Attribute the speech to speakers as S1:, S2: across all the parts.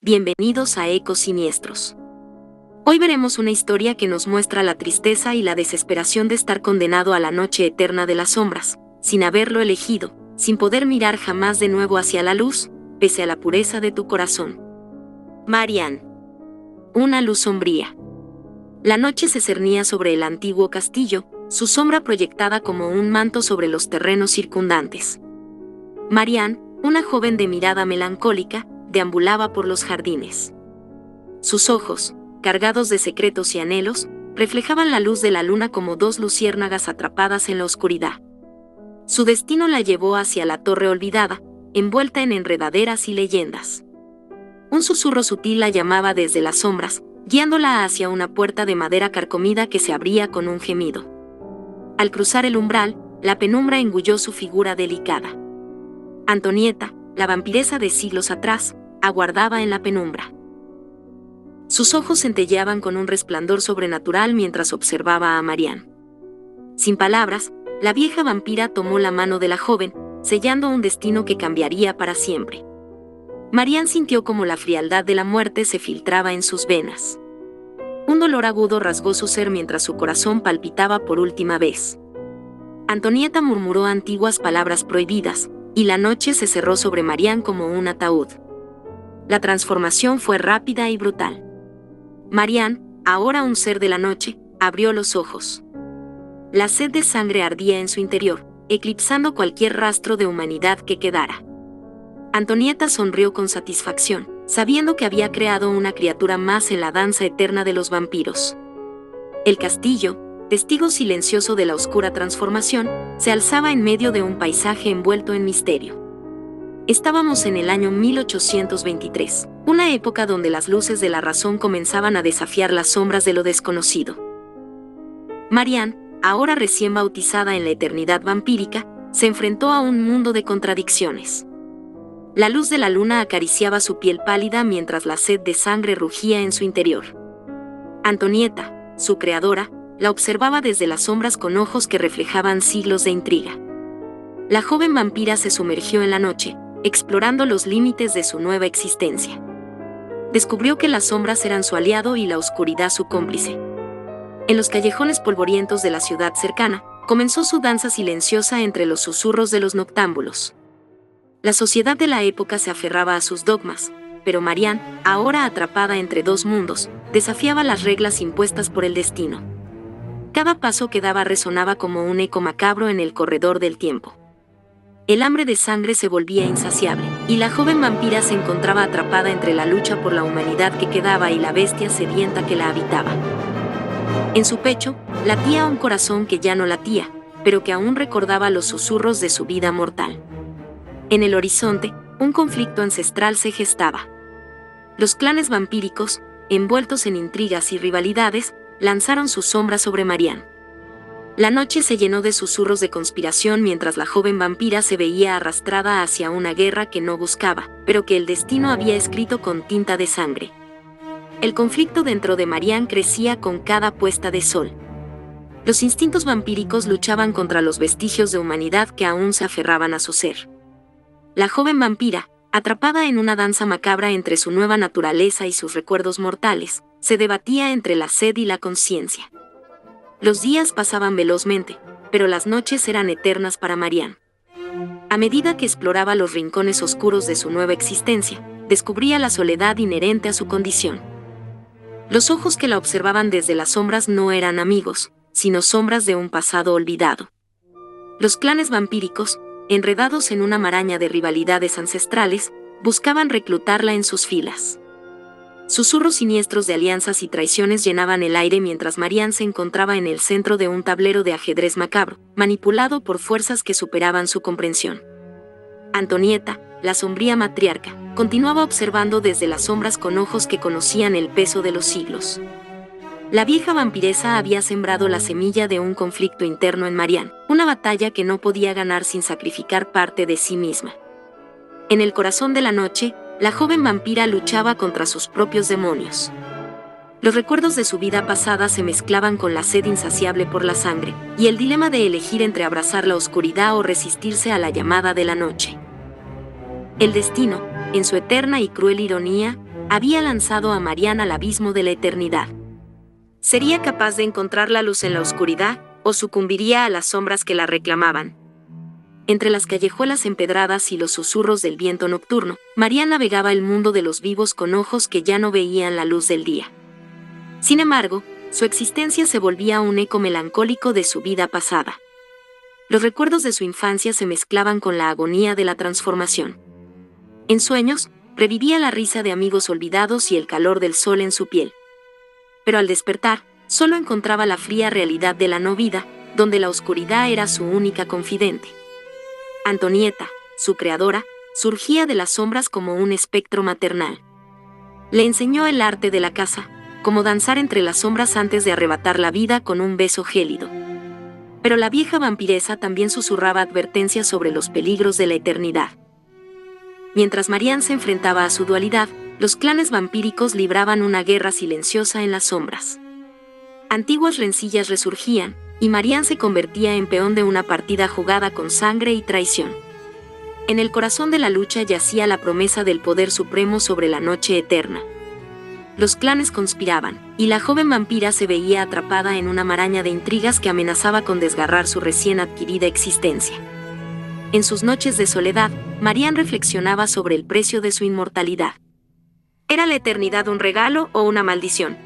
S1: Bienvenidos a Ecos Siniestros. Hoy veremos una historia que nos muestra la tristeza y la desesperación de estar condenado a la noche eterna de las sombras, sin haberlo elegido, sin poder mirar jamás de nuevo hacia la luz, pese a la pureza de tu corazón. Marianne. Una luz sombría. La noche se cernía sobre el antiguo castillo, su sombra proyectada como un manto sobre los terrenos circundantes. Marianne, una joven de mirada melancólica, deambulaba por los jardines. Sus ojos, cargados de secretos y anhelos, reflejaban la luz de la luna como dos luciérnagas atrapadas en la oscuridad. Su destino la llevó hacia la torre olvidada, envuelta en enredaderas y leyendas. Un susurro sutil la llamaba desde las sombras, guiándola hacia una puerta de madera carcomida que se abría con un gemido. Al cruzar el umbral, la penumbra engulló su figura delicada. Antonieta, la vampiresa de siglos atrás, aguardaba en la penumbra. Sus ojos centelleaban con un resplandor sobrenatural mientras observaba a Marianne. Sin palabras, la vieja vampira tomó la mano de la joven, sellando un destino que cambiaría para siempre. Marianne sintió como la frialdad de la muerte se filtraba en sus venas. Un dolor agudo rasgó su ser mientras su corazón palpitaba por última vez. Antonieta murmuró antiguas palabras prohibidas, y la noche se cerró sobre Marianne como un ataúd. La transformación fue rápida y brutal. Marianne, ahora un ser de la noche, abrió los ojos. La sed de sangre ardía en su interior, eclipsando cualquier rastro de humanidad que quedara. Antonieta sonrió con satisfacción, sabiendo que había creado una criatura más en la danza eterna de los vampiros. El castillo, testigo silencioso de la oscura transformación, se alzaba en medio de un paisaje envuelto en misterio. Estábamos en el año 1823, una época donde las luces de la razón comenzaban a desafiar las sombras de lo desconocido. Marianne, ahora recién bautizada en la eternidad vampírica, se enfrentó a un mundo de contradicciones. La luz de la luna acariciaba su piel pálida mientras la sed de sangre rugía en su interior. Antonieta, su creadora, la observaba desde las sombras con ojos que reflejaban siglos de intriga. La joven vampira se sumergió en la noche, explorando los límites de su nueva existencia. Descubrió que las sombras eran su aliado y la oscuridad su cómplice. En los callejones polvorientos de la ciudad cercana, comenzó su danza silenciosa entre los susurros de los noctámbulos. La sociedad de la época se aferraba a sus dogmas, pero Marianne, ahora atrapada entre dos mundos, desafiaba las reglas impuestas por el destino. Cada paso que daba resonaba como un eco macabro en el corredor del tiempo. El hambre de sangre se volvía insaciable, y la joven vampira se encontraba atrapada entre la lucha por la humanidad que quedaba y la bestia sedienta que la habitaba. En su pecho, latía un corazón que ya no latía, pero que aún recordaba los susurros de su vida mortal. En el horizonte, un conflicto ancestral se gestaba. Los clanes vampíricos, envueltos en intrigas y rivalidades, lanzaron su sombra sobre Marianne. La noche se llenó de susurros de conspiración mientras la joven vampira se veía arrastrada hacia una guerra que no buscaba, pero que el destino había escrito con tinta de sangre. El conflicto dentro de Marianne crecía con cada puesta de sol. Los instintos vampíricos luchaban contra los vestigios de humanidad que aún se aferraban a su ser. La joven vampira, atrapada en una danza macabra entre su nueva naturaleza y sus recuerdos mortales, se debatía entre la sed y la conciencia. Los días pasaban velozmente, pero las noches eran eternas para Marianne. A medida que exploraba los rincones oscuros de su nueva existencia, descubría la soledad inherente a su condición. Los ojos que la observaban desde las sombras no eran amigos, sino sombras de un pasado olvidado. Los clanes vampíricos, enredados en una maraña de rivalidades ancestrales, buscaban reclutarla en sus filas. Susurros siniestros de alianzas y traiciones llenaban el aire mientras Marianne se encontraba en el centro de un tablero de ajedrez macabro, manipulado por fuerzas que superaban su comprensión. Antonieta, la sombría matriarca, continuaba observando desde las sombras con ojos que conocían el peso de los siglos. La vieja vampiresa había sembrado la semilla de un conflicto interno en Marianne, una batalla que no podía ganar sin sacrificar parte de sí misma. En el corazón de la noche, la joven vampira luchaba contra sus propios demonios. Los recuerdos de su vida pasada se mezclaban con la sed insaciable por la sangre, y el dilema de elegir entre abrazar la oscuridad o resistirse a la llamada de la noche. El destino, en su eterna y cruel ironía, había lanzado a Marianne al abismo de la eternidad. ¿Sería capaz de encontrar la luz en la oscuridad, o sucumbiría a las sombras que la reclamaban? Entre las callejuelas empedradas y los susurros del viento nocturno, Marianne navegaba el mundo de los vivos con ojos que ya no veían la luz del día. Sin embargo, su existencia se volvía un eco melancólico de su vida pasada. Los recuerdos de su infancia se mezclaban con la agonía de la transformación. En sueños, revivía la risa de amigos olvidados y el calor del sol en su piel. Pero al despertar, solo encontraba la fría realidad de la no vida, donde la oscuridad era su única confidente. Antonieta, su creadora, surgía de las sombras como un espectro maternal. Le enseñó el arte de la caza, como danzar entre las sombras antes de arrebatar la vida con un beso gélido. Pero la vieja vampiresa también susurraba advertencias sobre los peligros de la eternidad. Mientras Marianne se enfrentaba a su dualidad, los clanes vampíricos libraban una guerra silenciosa en las sombras. Antiguas rencillas resurgían, y Marianne se convertía en peón de una partida jugada con sangre y traición. En el corazón de la lucha yacía la promesa del poder supremo sobre la noche eterna. Los clanes conspiraban, y la joven vampira se veía atrapada en una maraña de intrigas que amenazaba con desgarrar su recién adquirida existencia. En sus noches de soledad, Marianne reflexionaba sobre el precio de su inmortalidad. ¿Era la eternidad un regalo o una maldición?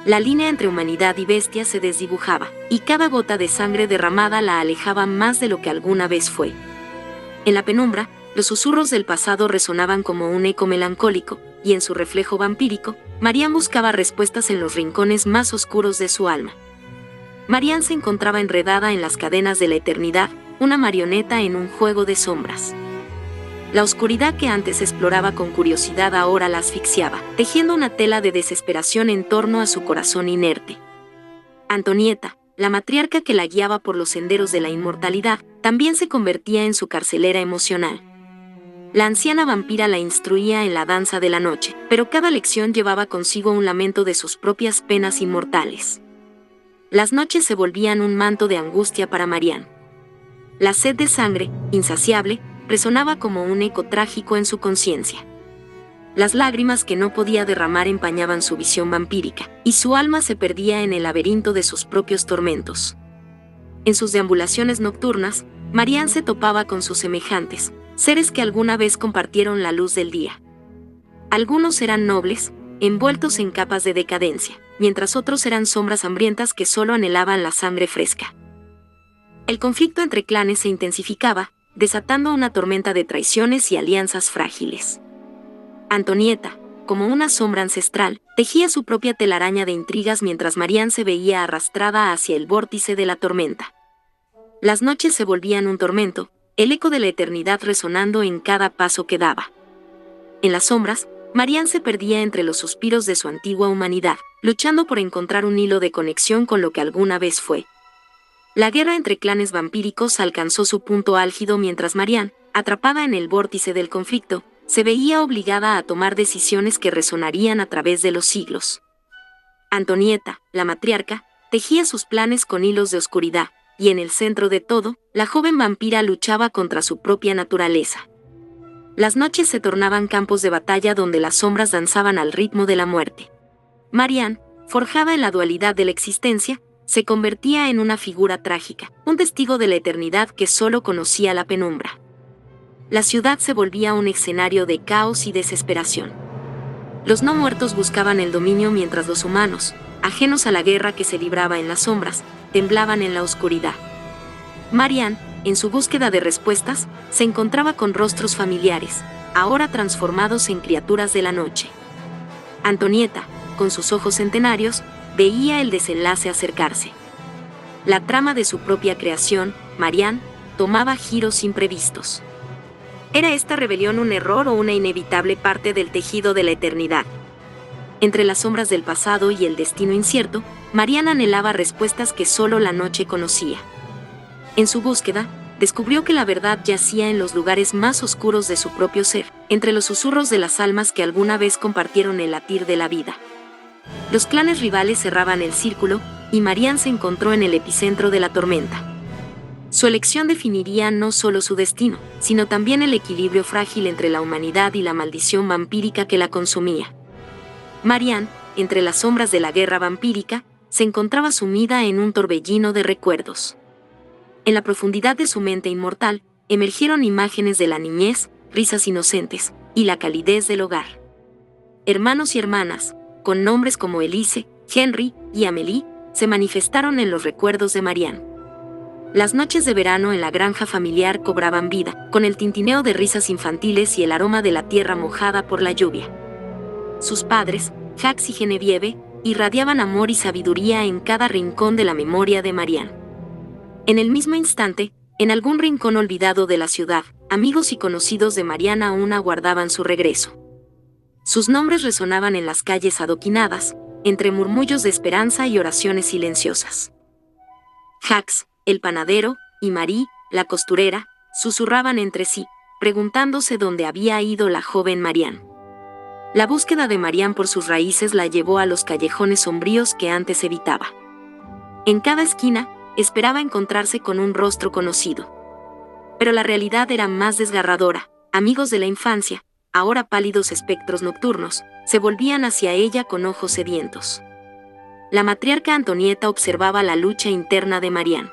S1: La línea entre humanidad y bestia se desdibujaba, y cada gota de sangre derramada la alejaba más de lo que alguna vez fue. En la penumbra, los susurros del pasado resonaban como un eco melancólico, y en su reflejo vampírico, Marianne buscaba respuestas en los rincones más oscuros de su alma. Marianne se encontraba enredada en las cadenas de la eternidad, una marioneta en un juego de sombras. La oscuridad que antes exploraba con curiosidad ahora la asfixiaba, tejiendo una tela de desesperación en torno a su corazón inerte. Antonieta, la matriarca que la guiaba por los senderos de la inmortalidad, también se convertía en su carcelera emocional. La anciana vampira la instruía en la danza de la noche, pero cada lección llevaba consigo un lamento de sus propias penas inmortales. Las noches se volvían un manto de angustia para Marianne. La sed de sangre, insaciable, resonaba como un eco trágico en su conciencia. Las lágrimas que no podía derramar empañaban su visión vampírica, y su alma se perdía en el laberinto de sus propios tormentos. En sus deambulaciones nocturnas, Marianne se topaba con sus semejantes, seres que alguna vez compartieron la luz del día. Algunos eran nobles, envueltos en capas de decadencia, mientras otros eran sombras hambrientas que solo anhelaban la sangre fresca. El conflicto entre clanes se intensificaba, desatando una tormenta de traiciones y alianzas frágiles. Antonieta, como una sombra ancestral, tejía su propia telaraña de intrigas mientras Marianne se veía arrastrada hacia el vórtice de la tormenta. Las noches se volvían un tormento, el eco de la eternidad resonando en cada paso que daba. En las sombras, Marianne se perdía entre los suspiros de su antigua humanidad, luchando por encontrar un hilo de conexión con lo que alguna vez fue. La guerra entre clanes vampíricos alcanzó su punto álgido mientras Marianne, atrapada en el vórtice del conflicto, se veía obligada a tomar decisiones que resonarían a través de los siglos. Antonieta, la matriarca, tejía sus planes con hilos de oscuridad, y en el centro de todo, la joven vampira luchaba contra su propia naturaleza. Las noches se tornaban campos de batalla donde las sombras danzaban al ritmo de la muerte. Marianne, forjada en la dualidad de la existencia, se convertía en una figura trágica, un testigo de la eternidad que solo conocía la penumbra. La ciudad se volvía un escenario de caos y desesperación. Los no muertos buscaban el dominio mientras los humanos, ajenos a la guerra que se libraba en las sombras, temblaban en la oscuridad. Marianne, en su búsqueda de respuestas, se encontraba con rostros familiares, ahora transformados en criaturas de la noche. Antonieta, con sus ojos centenarios, veía el desenlace acercarse. La trama de su propia creación, Marianne, tomaba giros imprevistos. ¿Era esta rebelión un error o una inevitable parte del tejido de la eternidad? Entre las sombras del pasado y el destino incierto, Marianne anhelaba respuestas que solo la noche conocía. En su búsqueda, descubrió que la verdad yacía en los lugares más oscuros de su propio ser, entre los susurros de las almas que alguna vez compartieron el latir de la vida. Los clanes rivales cerraban el círculo, y Marianne se encontró en el epicentro de la tormenta. Su elección definiría no solo su destino, sino también el equilibrio frágil entre la humanidad y la maldición vampírica que la consumía. Marianne, entre las sombras de la guerra vampírica, se encontraba sumida en un torbellino de recuerdos. En la profundidad de su mente inmortal, emergieron imágenes de la niñez, risas inocentes, y la calidez del hogar. Hermanos y hermanas, con nombres como Elise, Henry y Amélie, se manifestaron en los recuerdos de Marianne. Las noches de verano en la granja familiar cobraban vida, con el tintineo de risas infantiles y el aroma de la tierra mojada por la lluvia. Sus padres, Jacques y Genevieve, irradiaban amor y sabiduría en cada rincón de la memoria de Marianne. En el mismo instante, en algún rincón olvidado de la ciudad, amigos y conocidos de Marianne aún aguardaban su regreso. Sus nombres resonaban en las calles adoquinadas, entre murmullos de esperanza y oraciones silenciosas. Jacques, el panadero, y Marie, la costurera, susurraban entre sí, preguntándose dónde había ido la joven Marianne. La búsqueda de Marianne por sus raíces la llevó a los callejones sombríos que antes evitaba. En cada esquina, esperaba encontrarse con un rostro conocido. Pero la realidad era más desgarradora. Amigos de la infancia, ahora pálidos espectros nocturnos, se volvían hacia ella con ojos sedientos. La matriarca Antonieta observaba la lucha interna de Marianne.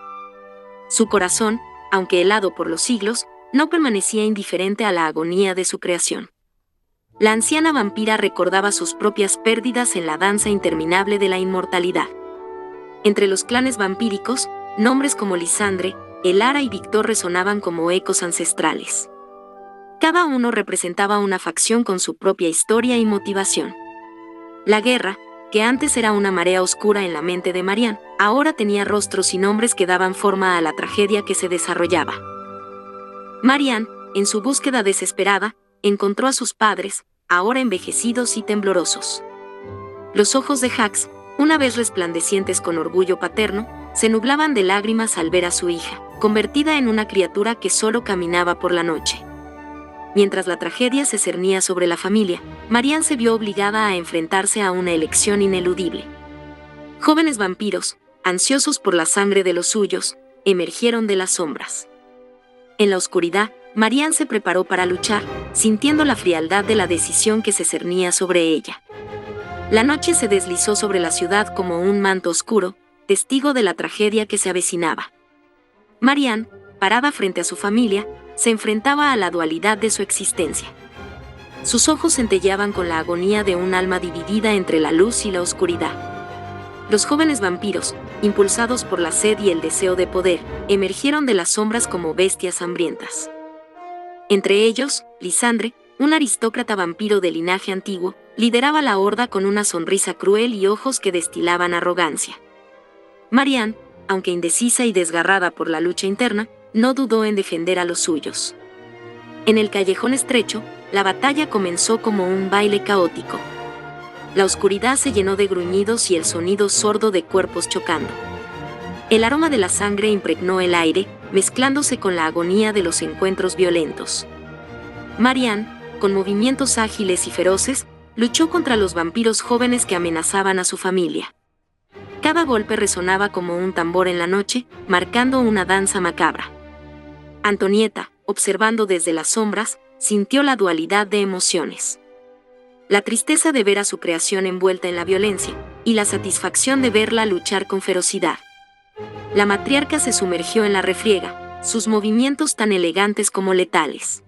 S1: Su corazón, aunque helado por los siglos, no permanecía indiferente a la agonía de su creación. La anciana vampira recordaba sus propias pérdidas en la danza interminable de la inmortalidad. Entre los clanes vampíricos, nombres como Lisandre, Elara y Victor resonaban como ecos ancestrales. Cada uno representaba una facción con su propia historia y motivación. La guerra, que antes era una marea oscura en la mente de Marianne, ahora tenía rostros y nombres que daban forma a la tragedia que se desarrollaba. Marianne, en su búsqueda desesperada, encontró a sus padres, ahora envejecidos y temblorosos. Los ojos de Jacques, una vez resplandecientes con orgullo paterno, se nublaban de lágrimas al ver a su hija, convertida en una criatura que solo caminaba por la noche. Mientras la tragedia se cernía sobre la familia, Marianne se vio obligada a enfrentarse a una elección ineludible. Jóvenes vampiros, ansiosos por la sangre de los suyos, emergieron de las sombras. En la oscuridad, Marianne se preparó para luchar, sintiendo la frialdad de la decisión que se cernía sobre ella. La noche se deslizó sobre la ciudad como un manto oscuro, testigo de la tragedia que se avecinaba. Marianne, parada frente a su familia, se enfrentaba a la dualidad de su existencia. Sus ojos centelleaban con la agonía de un alma dividida entre la luz y la oscuridad. Los jóvenes vampiros, impulsados por la sed y el deseo de poder, emergieron de las sombras como bestias hambrientas. Entre ellos, Lisandre, un aristócrata vampiro de linaje antiguo, lideraba la horda con una sonrisa cruel y ojos que destilaban arrogancia. Marianne, aunque indecisa y desgarrada por la lucha interna, no dudó en defender a los suyos. En el callejón estrecho, la batalla comenzó como un baile caótico. La oscuridad se llenó de gruñidos y el sonido sordo de cuerpos chocando. El aroma de la sangre impregnó el aire, mezclándose con la agonía de los encuentros violentos. Marianne, con movimientos ágiles y feroces, luchó contra los vampiros jóvenes que amenazaban a su familia. Cada golpe resonaba como un tambor en la noche, marcando una danza macabra. Antonieta, observando desde las sombras, sintió la dualidad de emociones. La tristeza de ver a su creación envuelta en la violencia, y la satisfacción de verla luchar con ferocidad. La matriarca se sumergió en la refriega, sus movimientos tan elegantes como letales.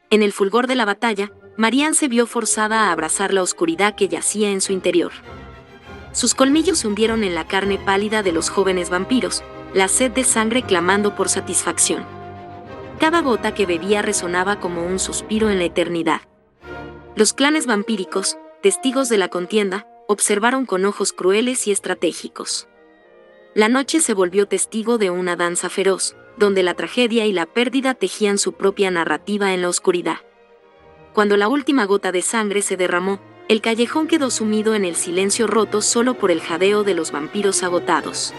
S1: En el fulgor de la batalla, Marianne se vio forzada a abrazar la oscuridad que yacía en su interior. Sus colmillos se hundieron en la carne pálida de los jóvenes vampiros, la sed de sangre clamando por satisfacción. Cada gota que bebía resonaba como un suspiro en la eternidad. Los clanes vampíricos, testigos de la contienda, observaron con ojos crueles y estratégicos. La noche se volvió testigo de una danza feroz, donde la tragedia y la pérdida tejían su propia narrativa en la oscuridad. Cuando la última gota de sangre se derramó, el callejón quedó sumido en el silencio roto solo por el jadeo de los vampiros agotados.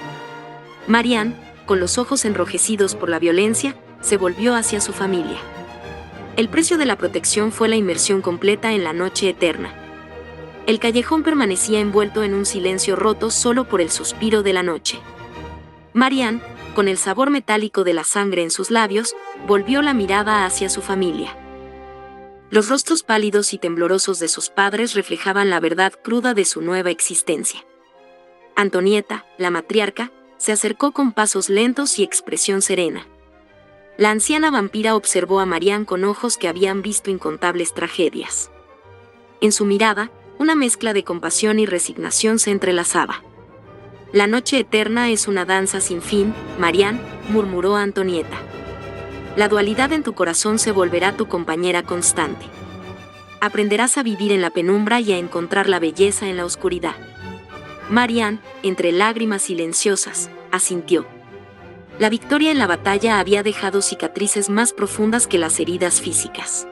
S1: Marianne, con los ojos enrojecidos por la violencia, se volvió hacia su familia. El precio de la protección fue la inmersión completa en la noche eterna. El callejón permanecía envuelto en un silencio roto solo por el suspiro de la noche. Marianne, con el sabor metálico de la sangre en sus labios, volvió la mirada hacia su familia. Los rostros pálidos y temblorosos de sus padres reflejaban la verdad cruda de su nueva existencia. Antonieta, la matriarca, se acercó con pasos lentos y expresión serena. La anciana vampira observó a Marianne con ojos que habían visto incontables tragedias. En su mirada, una mezcla de compasión y resignación se entrelazaba. «La noche eterna es una danza sin fin, Marianne», murmuró Antonieta. «La dualidad en tu corazón se volverá tu compañera constante. Aprenderás a vivir en la penumbra y a encontrar la belleza en la oscuridad». Marianne, entre lágrimas silenciosas, asintió. La victoria en la batalla había dejado cicatrices más profundas que las heridas físicas.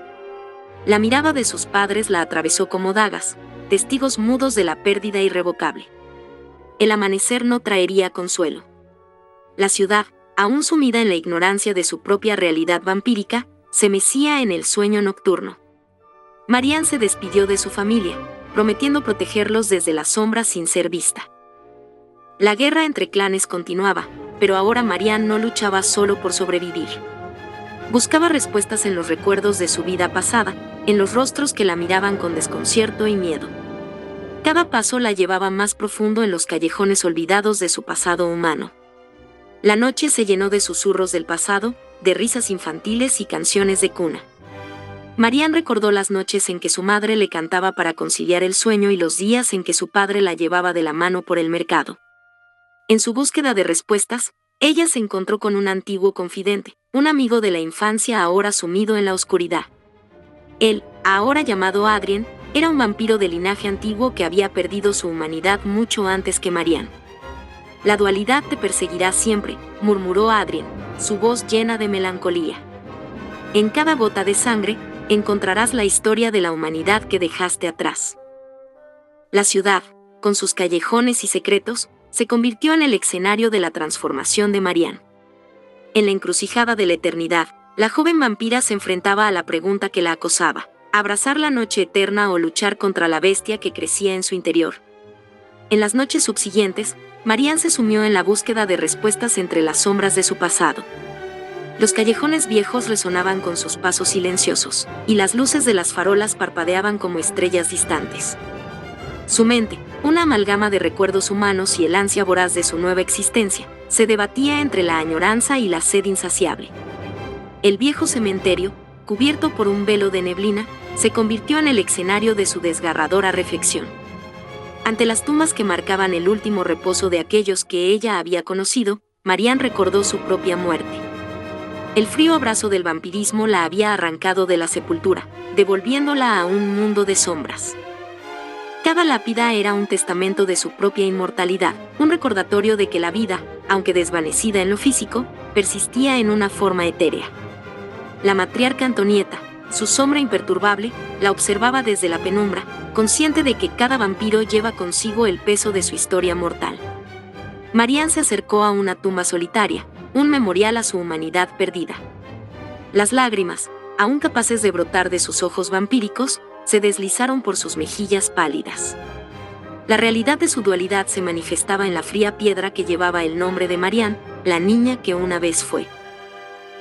S1: La mirada de sus padres la atravesó como dagas, testigos mudos de la pérdida irrevocable. El amanecer no traería consuelo. La ciudad, aún sumida en la ignorancia de su propia realidad vampírica, se mecía en el sueño nocturno. Marianne se despidió de su familia, prometiendo protegerlos desde las sombras sin ser vista. La guerra entre clanes continuaba, pero ahora Marianne no luchaba solo por sobrevivir. Buscaba respuestas en los recuerdos de su vida pasada, en los rostros que la miraban con desconcierto y miedo. Cada paso la llevaba más profundo en los callejones olvidados de su pasado humano. La noche se llenó de susurros del pasado, de risas infantiles y canciones de cuna. Marianne recordó las noches en que su madre le cantaba para conciliar el sueño y los días en que su padre la llevaba de la mano por el mercado. En su búsqueda de respuestas, ella se encontró con un antiguo confidente, un amigo de la infancia ahora sumido en la oscuridad. Él, ahora llamado Adrien, era un vampiro de linaje antiguo que había perdido su humanidad mucho antes que Marianne. «La dualidad te perseguirá siempre», murmuró Adrien, su voz llena de melancolía. «En cada gota de sangre, encontrarás la historia de la humanidad que dejaste atrás». La ciudad, con sus callejones y secretos, se convirtió en el escenario de la transformación de Marianne. En la encrucijada de la eternidad, la joven vampira se enfrentaba a la pregunta que la acosaba: abrazar la noche eterna o luchar contra la bestia que crecía en su interior. En las noches subsiguientes, Marianne se sumió en la búsqueda de respuestas entre las sombras de su pasado. Los callejones viejos resonaban con sus pasos silenciosos, y las luces de las farolas parpadeaban como estrellas distantes. Su mente, una amalgama de recuerdos humanos y el ansia voraz de su nueva existencia, se debatía entre la añoranza y la sed insaciable. El viejo cementerio, cubierto por un velo de neblina, se convirtió en el escenario de su desgarradora reflexión. Ante las tumbas que marcaban el último reposo de aquellos que ella había conocido, Marianne recordó su propia muerte. El frío abrazo del vampirismo la había arrancado de la sepultura, devolviéndola a un mundo de sombras. Cada lápida era un testamento de su propia inmortalidad, un recordatorio de que la vida, aunque desvanecida en lo físico, persistía en una forma etérea. La matriarca Antonieta, su sombra imperturbable, la observaba desde la penumbra, consciente de que cada vampiro lleva consigo el peso de su historia mortal. Marianne se acercó a una tumba solitaria, un memorial a su humanidad perdida. Las lágrimas, aún capaces de brotar de sus ojos vampíricos, se deslizaron por sus mejillas pálidas. La realidad de su dualidad se manifestaba en la fría piedra que llevaba el nombre de Marianne, la niña que una vez fue.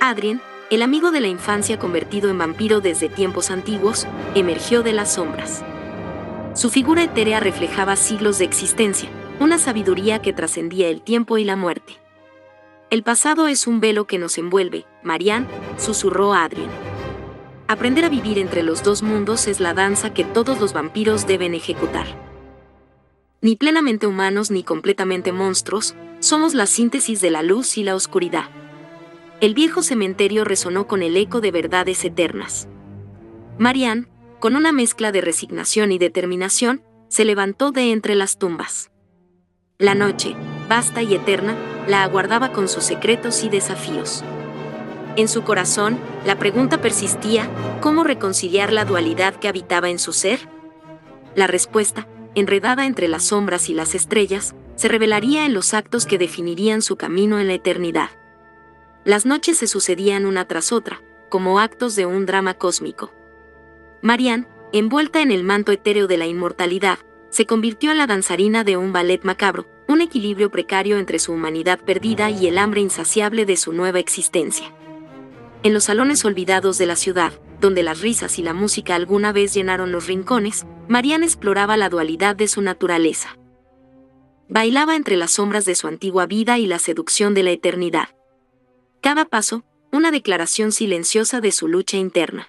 S1: Adrien, el amigo de la infancia convertido en vampiro desde tiempos antiguos, emergió de las sombras. Su figura etérea reflejaba siglos de existencia, una sabiduría que trascendía el tiempo y la muerte. «El pasado es un velo que nos envuelve, Marianne», susurró Adrien. «Aprender a vivir entre los dos mundos es la danza que todos los vampiros deben ejecutar. Ni plenamente humanos ni completamente monstruos, somos la síntesis de la luz y la oscuridad». El viejo cementerio resonó con el eco de verdades eternas. Marianne, con una mezcla de resignación y determinación, se levantó de entre las tumbas. La noche, vasta y eterna, la aguardaba con sus secretos y desafíos. En su corazón, la pregunta persistía: ¿cómo reconciliar la dualidad que habitaba en su ser? La respuesta, enredada entre las sombras y las estrellas, se revelaría en los actos que definirían su camino en la eternidad. Las noches se sucedían una tras otra, como actos de un drama cósmico. Marianne, envuelta en el manto etéreo de la inmortalidad, se convirtió en la danzarina de un ballet macabro, un equilibrio precario entre su humanidad perdida y el hambre insaciable de su nueva existencia. En los salones olvidados de la ciudad, donde las risas y la música alguna vez llenaron los rincones, Marianne exploraba la dualidad de su naturaleza. Bailaba entre las sombras de su antigua vida y la seducción de la eternidad. Cada paso, una declaración silenciosa de su lucha interna.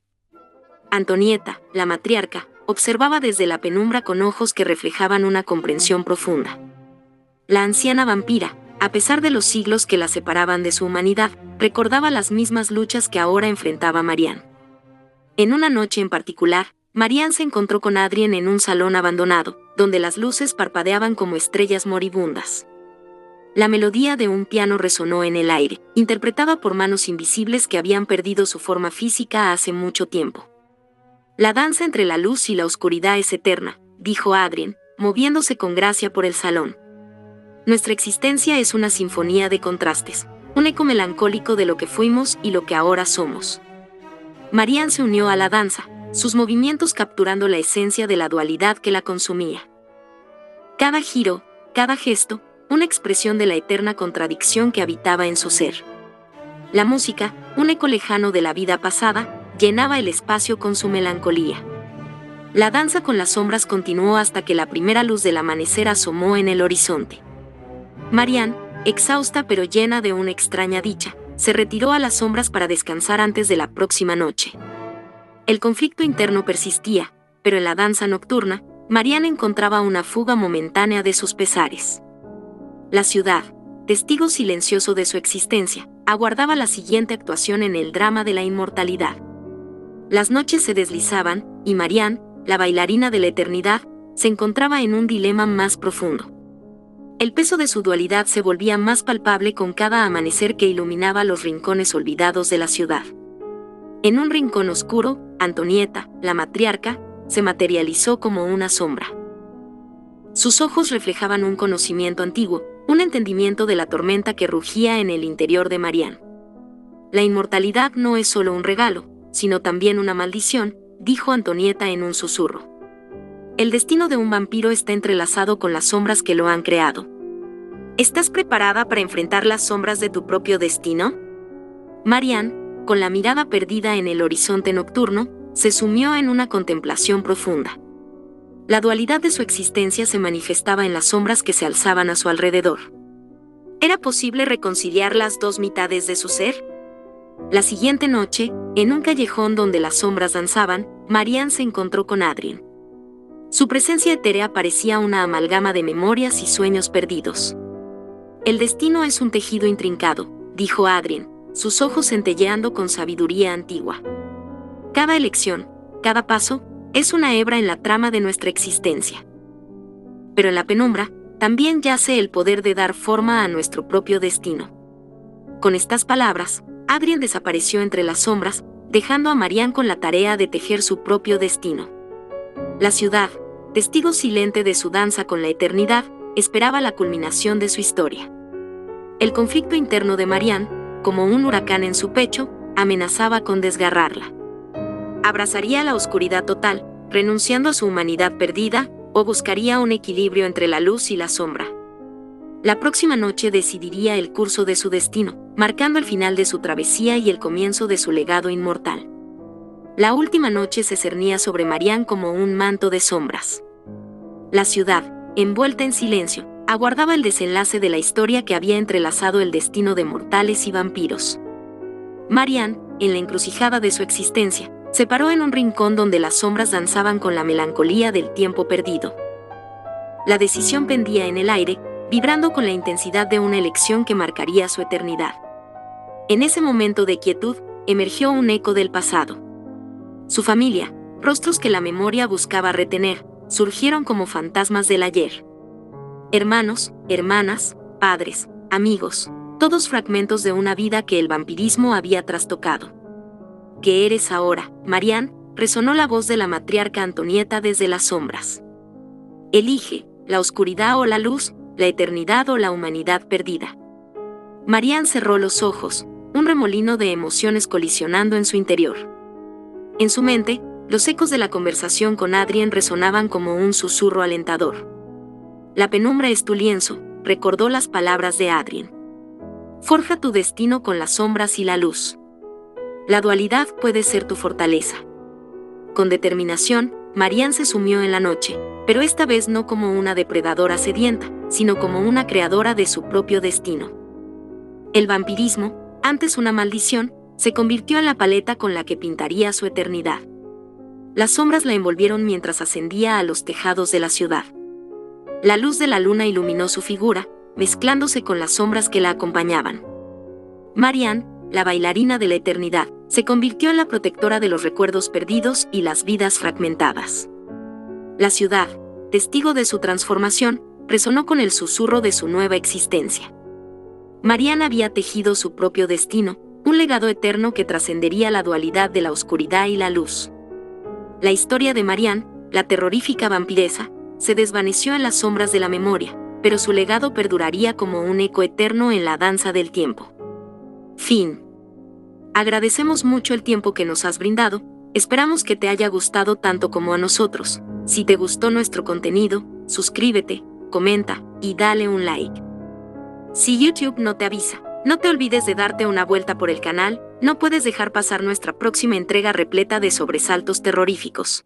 S1: Antonieta, la matriarca, observaba desde la penumbra con ojos que reflejaban una comprensión profunda. La anciana vampira, a pesar de los siglos que la separaban de su humanidad, recordaba las mismas luchas que ahora enfrentaba Marianne. En una noche en particular, Marianne se encontró con Adrien en un salón abandonado, donde las luces parpadeaban como estrellas moribundas. La melodía de un piano resonó en el aire, interpretada por manos invisibles que habían perdido su forma física hace mucho tiempo. La danza entre la luz y la oscuridad es eterna, dijo Adrien, moviéndose con gracia por el salón. Nuestra existencia es una sinfonía de contrastes, un eco melancólico de lo que fuimos y lo que ahora somos. Marianne se unió a la danza, sus movimientos capturando la esencia de la dualidad que la consumía. Cada giro, cada gesto, una expresión de la eterna contradicción que habitaba en su ser. La música, un eco lejano de la vida pasada, llenaba el espacio con su melancolía. La danza con las sombras continuó hasta que la primera luz del amanecer asomó en el horizonte. Marianne, exhausta pero llena de una extraña dicha, se retiró a las sombras para descansar antes de la próxima noche. El conflicto interno persistía, pero en la danza nocturna, Marianne encontraba una fuga momentánea de sus pesares. La ciudad, testigo silencioso de su existencia, aguardaba la siguiente actuación en el drama de la inmortalidad. Las noches se deslizaban, y Marianne, la bailarina de la eternidad, se encontraba en un dilema más profundo. El peso de su dualidad se volvía más palpable con cada amanecer que iluminaba los rincones olvidados de la ciudad. En un rincón oscuro, Antonieta, la matriarca, se materializó como una sombra. Sus ojos reflejaban un conocimiento antiguo, un entendimiento de la tormenta que rugía en el interior de Marianne. La inmortalidad no es solo un regalo, sino también una maldición, dijo Antonieta en un susurro. El destino de un vampiro está entrelazado con las sombras que lo han creado. ¿Estás preparada para enfrentar las sombras de tu propio destino? Marianne, con la mirada perdida en el horizonte nocturno, se sumió en una contemplación profunda. La dualidad de su existencia se manifestaba en las sombras que se alzaban a su alrededor. ¿Era posible reconciliar las dos mitades de su ser? La siguiente noche, en un callejón donde las sombras danzaban, Marianne se encontró con Adrien. Su presencia etérea parecía una amalgama de memorias y sueños perdidos. El destino es un tejido intrincado, dijo Adrien, sus ojos centelleando con sabiduría antigua. Cada elección, cada paso, es una hebra en la trama de nuestra existencia. Pero en la penumbra, también yace el poder de dar forma a nuestro propio destino. Con estas palabras, Adrien desapareció entre las sombras, dejando a Marianne con la tarea de tejer su propio destino. La ciudad, testigo silente de su danza con la eternidad, esperaba la culminación de su historia. El conflicto interno de Marianne, como un huracán en su pecho, amenazaba con desgarrarla. ¿Abrazaría la oscuridad total, renunciando a su humanidad perdida, o buscaría un equilibrio entre la luz y la sombra? La próxima noche decidiría el curso de su destino, marcando el final de su travesía y el comienzo de su legado inmortal. La última noche se cernía sobre Marianne como un manto de sombras. La ciudad, envuelta en silencio, aguardaba el desenlace de la historia que había entrelazado el destino de mortales y vampiros. Marianne, en la encrucijada de su existencia, se paró en un rincón donde las sombras danzaban con la melancolía del tiempo perdido. La decisión pendía en el aire, vibrando con la intensidad de una elección que marcaría su eternidad. En ese momento de quietud, emergió un eco del pasado. Su familia, rostros que la memoria buscaba retener, surgieron como fantasmas del ayer. Hermanos, hermanas, padres, amigos, todos fragmentos de una vida que el vampirismo había trastocado. ¿Qué eres ahora, Marianne?, resonó la voz de la matriarca Antonieta desde las sombras. Elige, la oscuridad o la luz, la eternidad o la humanidad perdida. Marianne cerró los ojos, un remolino de emociones colisionando en su interior. En su mente, Los ecos de la conversación con Adrien resonaban como un susurro alentador. La penumbra es tu lienzo, recordó las palabras de Adrien. Forja tu destino con las sombras y la luz. La dualidad puede ser tu fortaleza. Con determinación, Marianne se sumió en la noche, pero esta vez no como una depredadora sedienta, sino como una creadora de su propio destino. El vampirismo, antes una maldición, se convirtió en la paleta con la que pintaría su eternidad. Las sombras la envolvieron mientras ascendía a los tejados de la ciudad. La luz de la luna iluminó su figura, mezclándose con las sombras que la acompañaban. Marianne, la bailarina de la eternidad, se convirtió en la protectora de los recuerdos perdidos y las vidas fragmentadas. La ciudad, testigo de su transformación, resonó con el susurro de su nueva existencia. Marianne había tejido su propio destino, un legado eterno que trascendería la dualidad de la oscuridad y la luz. La historia de Marianne, la terrorífica vampiresa, se desvaneció en las sombras de la memoria, pero su legado perduraría como un eco eterno en la danza del tiempo. Fin. Agradecemos mucho el tiempo que nos has brindado, esperamos que te haya gustado tanto como a nosotros. Si te gustó nuestro contenido, suscríbete, comenta y dale un like. Si YouTube no te avisa, no te olvides de darte una vuelta por el canal, no puedes dejar pasar nuestra próxima entrega repleta de sobresaltos terroríficos.